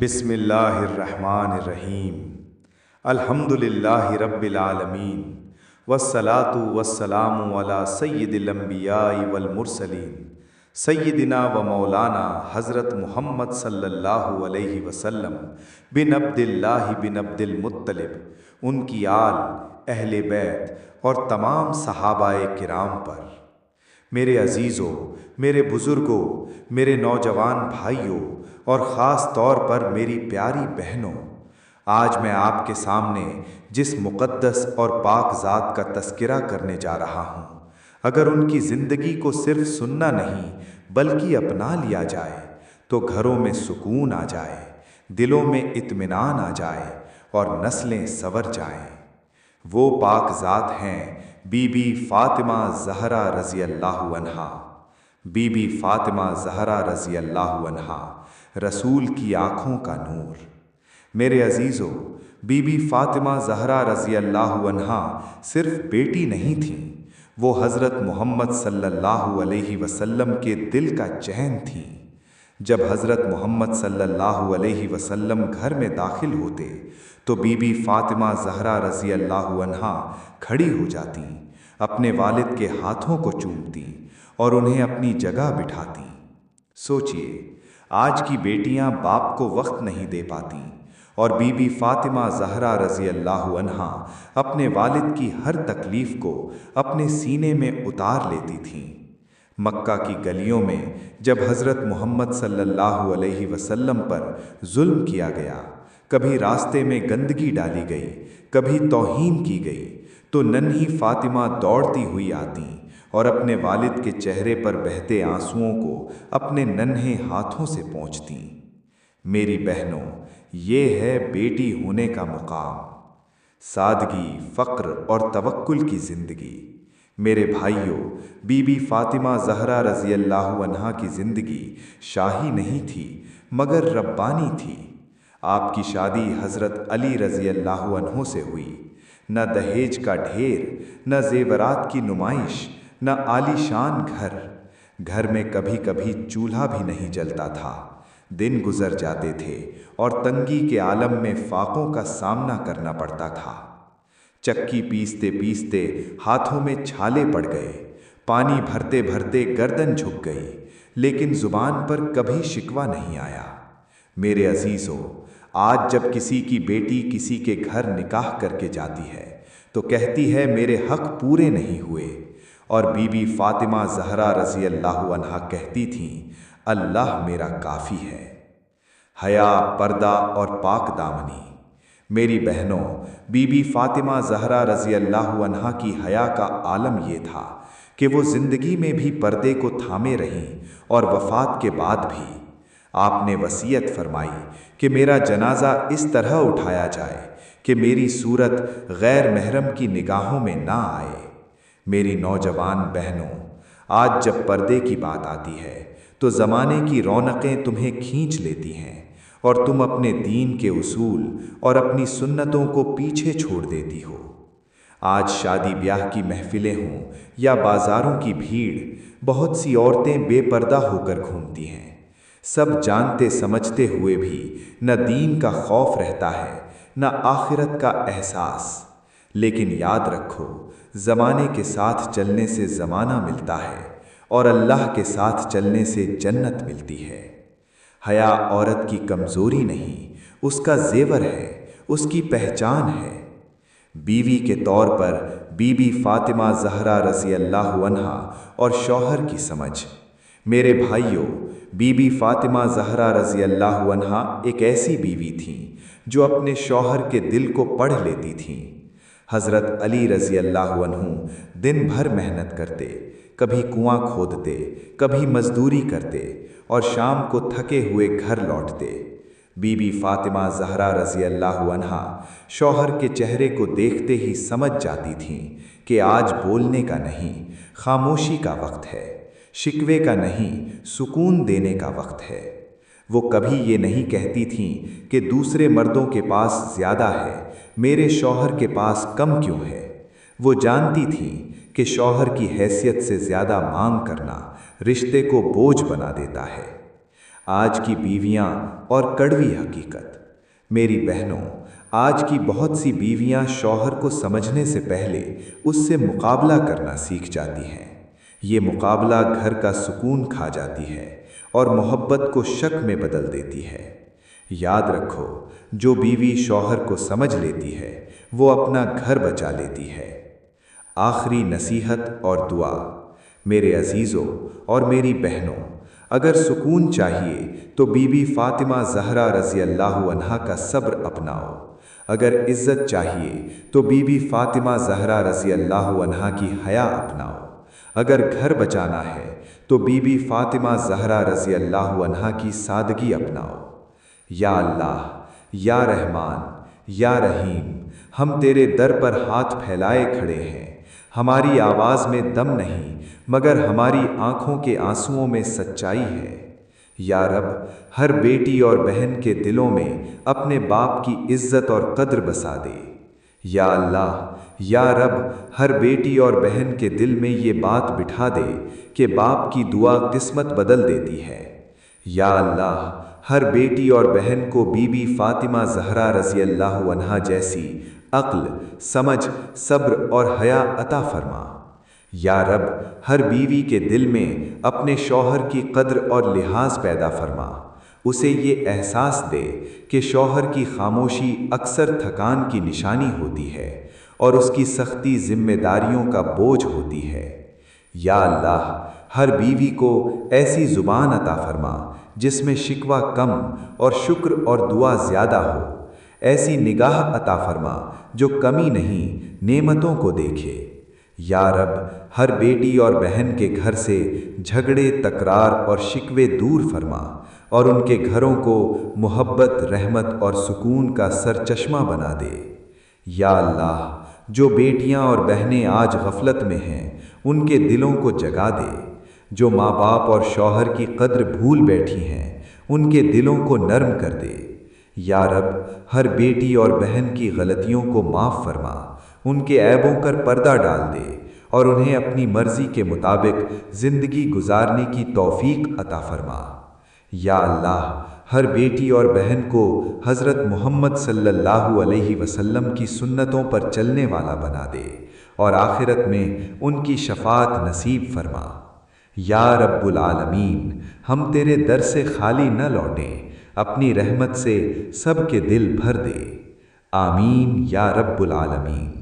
بسم اللہ الرحمن الرحیم الحمد للہ رب العالمین والصلاة والسلام علی سید الانبیاء والمرسلین سیدنا و مولانا حضرت محمد صلی اللہ علیہ وسلم بن عبد اللہ بن عبد المطلب، ان کی آل، اہل بیت اور تمام صحابہ کرام پر۔ میرے عزیزوں، میرے بزرگوں، میرے نوجوان بھائیوں اور خاص طور پر میری پیاری بہنوں، آج میں آپ کے سامنے جس مقدس اور پاک ذات کا تذکرہ کرنے جا رہا ہوں، اگر ان کی زندگی کو صرف سننا نہیں بلکہ اپنا لیا جائے تو گھروں میں سکون آ جائے، دلوں میں اطمینان آ جائے اور نسلیں سنور جائیں۔ وہ پاک ذات ہیں بی بی فاطمہ زہرا رضی اللہ عنہا۔ بی بی فاطمہ زہرا رضی اللہ عنہا رسول کی آنکھوں کا نور۔ میرے عزیزوں، بی بی فاطمہ زہرا رضی اللہ عنہا صرف بیٹی نہیں تھیں، وہ حضرت محمد صلی اللہ علیہ وسلم کے دل کا چین تھیں۔ جب حضرت محمد صلی اللہ علیہ وسلم گھر میں داخل ہوتے تو بی بی فاطمہ زہرا رضی اللہ عنہا کھڑی ہو جاتیں، اپنے والد کے ہاتھوں کو چومتیں اور انہیں اپنی جگہ بٹھاتیں۔ سوچئے، آج کی بیٹیاں باپ کو وقت نہیں دے پاتیں، اور بی بی فاطمہ زہرا رضی اللہ عنہا اپنے والد کی ہر تکلیف کو اپنے سینے میں اتار لیتی تھیں۔ مکہ کی گلیوں میں جب حضرت محمد صلی اللہ علیہ وسلم پر ظلم کیا گیا، کبھی راستے میں گندگی ڈالی گئی، کبھی توہین کی گئی، تو ننھی فاطمہ دوڑتی ہوئی آتیں اور اپنے والد کے چہرے پر بہتے آنسوؤں کو اپنے ننھے ہاتھوں سے پونچھتیں۔ میری بہنوں، یہ ہے بیٹی ہونے کا مقام، سادگی، فقر اور توکل کی زندگی۔ میرے بھائیوں، بی بی فاطمہ زہرا رضی اللہ عنہا کی زندگی شاہی نہیں تھی مگر ربانی تھی۔ آپ کی شادی حضرت علی رضی اللہ عنہ سے ہوئی۔ نہ دہیج کا ڈھیر، نہ زیورات کی نمائش، نہ عالی شان گھر میں کبھی کبھی چولہا بھی نہیں جلتا تھا۔ دن گزر جاتے تھے اور تنگی کے عالم میں فاقوں کا سامنا کرنا پڑتا تھا۔ چکی پیستے پیستے ہاتھوں میں چھالے پڑ گئے، پانی بھرتے بھرتے گردن جھک گئی، لیکن زبان پر کبھی شکوہ نہیں آیا۔ میرے عزیزوں، آج جب کسی کی بیٹی کسی کے گھر نکاح کر کے جاتی ہے تو کہتی ہے میرے حق پورے نہیں ہوئے، اور بی بی فاطمہ زہرا رضی اللہ عنہا کہتی تھیں اللہ میرا کافی ہے۔ حیا، پردہ اور پاک دامنی۔ میری بہنوں، بی بی فاطمہ زہرا رضی اللہ عنہا کی حیا کا عالم یہ تھا کہ وہ زندگی میں بھی پردے کو تھامے رہیں اور وفات کے بعد بھی۔ آپ نے وصیت فرمائی کہ میرا جنازہ اس طرح اٹھایا جائے کہ میری صورت غیر محرم کی نگاہوں میں نہ آئے۔ میری نوجوان بہنوں، آج جب پردے کی بات آتی ہے تو زمانے کی رونقیں تمہیں کھینچ لیتی ہیں اور تم اپنے دین کے اصول اور اپنی سنتوں کو پیچھے چھوڑ دیتی ہو۔ آج شادی بیاہ کی محفلیں ہوں یا بازاروں کی بھیڑ، بہت سی عورتیں بے پردہ ہو کر گھومتی ہیں، سب جانتے سمجھتے ہوئے بھی نہ دین کا خوف رہتا ہے نہ آخرت کا احساس۔ لیکن یاد رکھو، زمانے کے ساتھ چلنے سے زمانہ ملتا ہے اور اللہ کے ساتھ چلنے سے جنت ملتی ہے۔ حیا عورت کی کمزوری نہیں، اس کا زیور ہے، اس کی پہچان ہے۔ بیوی کے طور پر بی بی فاطمہ زہرا رضی اللہ عنہا اور شوہر کی سمجھ۔ میرے بھائیوں، بی بی فاطمہ زہرا رضی اللہ عنہا ایک ایسی بیوی تھیں جو اپنے شوہر کے دل کو پڑھ لیتی تھیں۔ حضرت علی رضی اللہ عنہ دن بھر محنت کرتے، کبھی کنواں کھودتے، کبھی مزدوری کرتے اور شام کو تھکے ہوئے گھر لوٹتے۔ بی بی فاطمہ زہرا رضی اللہ عنہا شوہر کے چہرے کو دیکھتے ہی سمجھ جاتی تھیں کہ آج بولنے کا نہیں، خاموشی کا وقت ہے، شکوے کا نہیں، سکون دینے کا وقت ہے۔ وہ کبھی یہ نہیں کہتی تھیں کہ دوسرے مردوں کے پاس زیادہ ہے، میرے شوہر کے پاس کم کیوں ہے۔ وہ جانتی تھیں کہ شوہر کی حیثیت سے زیادہ مانگ کرنا رشتے کو بوجھ بنا دیتا ہے۔ آج کی بیویاں اور کڑوی حقیقت۔ میری بہنوں، آج کی بہت سی بیویاں شوہر کو سمجھنے سے پہلے اس سے مقابلہ کرنا سیکھ جاتی ہیں۔ یہ مقابلہ گھر کا سکون کھا جاتی ہے اور محبت کو شک میں بدل دیتی ہے۔ یاد رکھو، جو بیوی شوہر کو سمجھ لیتی ہے وہ اپنا گھر بچا لیتی ہے۔ آخری نصیحت اور دعا۔ میرے عزیزوں اور میری بہنوں، اگر سکون چاہیے تو بی بی فاطمہ زہرا رضی اللہ عنہا کا صبر اپناؤ۔ اگر عزت چاہیے تو بی بی فاطمہ زہرا رضی اللہ عنہا کی حیا اپناؤ۔ اگر گھر بچانا ہے تو بی بی فاطمہ زہرا رضی اللہ عنہا کی سادگی اپناؤ۔ یا اللہ، یا رحمان، یا رحیم، ہم تیرے در پر ہاتھ پھیلائے کھڑے ہیں۔ ہماری آواز میں دم نہیں، مگر ہماری آنکھوں کے آنسوؤں میں سچائی ہے۔ یا رب، ہر بیٹی اور بہن کے دلوں میں اپنے باپ کی عزت اور قدر بسا دے۔ یا اللہ، یا رب، ہر بیٹی اور بہن کے دل میں یہ بات بٹھا دے کہ باپ کی دعا قسمت بدل دیتی ہے۔ یا اللہ، ہر بیٹی اور بہن کو بی بی فاطمہ زہرا رضی اللہ عنہا جیسی عقل، سمجھ، صبر اور حیا عطا فرما۔ یا رب، ہر بیوی کے دل میں اپنے شوہر کی قدر اور لحاظ پیدا فرما۔ اسے یہ احساس دے کہ شوہر کی خاموشی اکثر تھکان کی نشانی ہوتی ہے اور اس کی سختی ذمہ داریوں کا بوجھ ہوتی ہے۔ یا اللہ، ہر بیوی کو ایسی زبان عطا فرما جس میں شکوہ کم اور شکر اور دعا زیادہ ہو۔ ایسی نگاہ عطا فرما جو کمی نہیں، نعمتوں کو دیکھے۔ یا رب، ہر بیٹی اور بہن کے گھر سے جھگڑے، تکرار اور شکوے دور فرما اور ان کے گھروں کو محبت، رحمت اور سکون کا سرچشمہ بنا دے۔ یا اللہ، جو بیٹیاں اور بہنیں آج غفلت میں ہیں ان کے دلوں کو جگا دے۔ جو ماں باپ اور شوہر کی قدر بھول بیٹھی ہیں ان کے دلوں کو نرم کر دے۔ یا رب، ہر بیٹی اور بہن کی غلطیوں کو معاف فرما، ان کے عیبوں پر پردہ ڈال دے اور انہیں اپنی مرضی کے مطابق زندگی گزارنے کی توفیق عطا فرما۔ یا اللہ، ہر بیٹی اور بہن کو حضرت محمد صلی اللہ علیہ وسلم کی سنتوں پر چلنے والا بنا دے اور آخرت میں ان کی شفاعت نصیب فرما۔ یا رب العالمین، ہم تیرے در سے خالی نہ لوٹیں، اپنی رحمت سے سب کے دل بھر دے۔ آمین یا رب العالمین۔